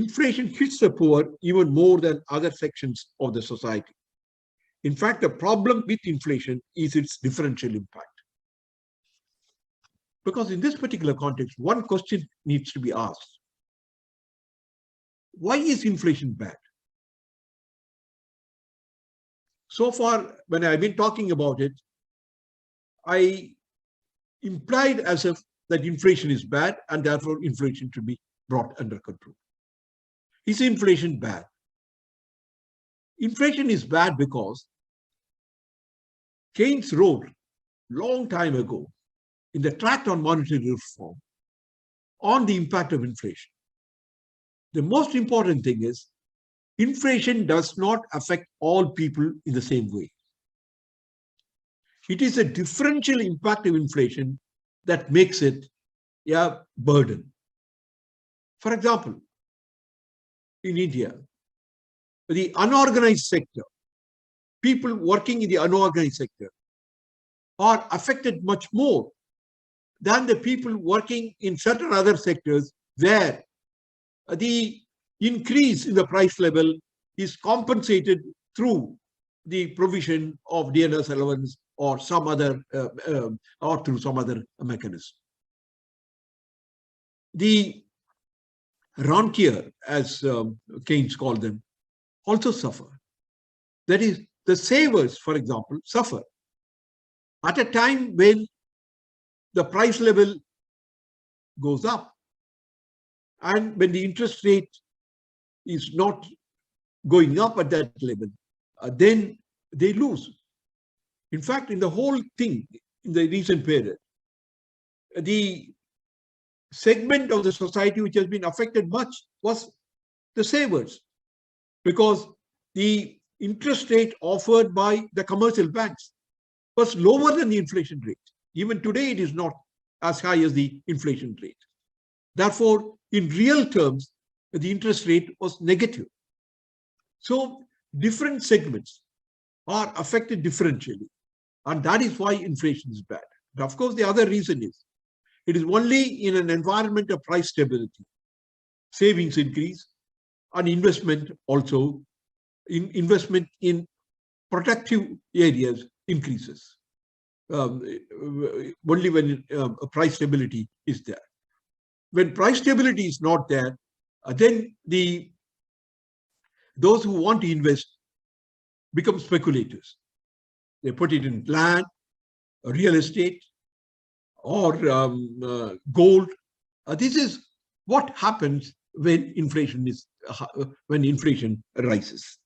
inflation hits the poor even more than other sections of the society. In fact, the problem with inflation is its differential impact. Because in this particular context, one question needs to be asked. Why is inflation bad? So far, when I've been talking about it, I implied as if that inflation is bad and therefore inflation should be brought under control. Is inflation bad? Inflation is bad because Keynes wrote long time ago in the Tract on Monetary Reform on the impact of inflation. The most important thing is inflation does not affect all people in the same way. It is a differential impact of inflation that makes it a burden. For example, in India, the unorganized sector, people working in the unorganized sector are affected much more than the people working in certain other sectors where the increase in the price level is compensated through the provision of dearness allowance or some other or through some other mechanism. The rentier, as Keynes called them, also suffer. That is, the savers, for example, suffer at a time when the price level goes up and when the interest rate is not going up at that level, then they lose. In fact, in the whole thing, in the recent period, the segment of the society which has been affected much was the savers, because the interest rate offered by the commercial banks was lower than the inflation rate. Even today, it is not as high as the inflation rate. Therefore, in real terms, the interest rate was negative. So different segments are affected differentially, and that is why inflation is bad. But of course, the other reason is it is only in an environment of price stability, savings increase, and investment also, investment in productive areas increases. Only when price stability is there. When price stability is not there, then those who want to invest become speculators. They put it in land, real estate, or gold. This is what happens when inflation rises.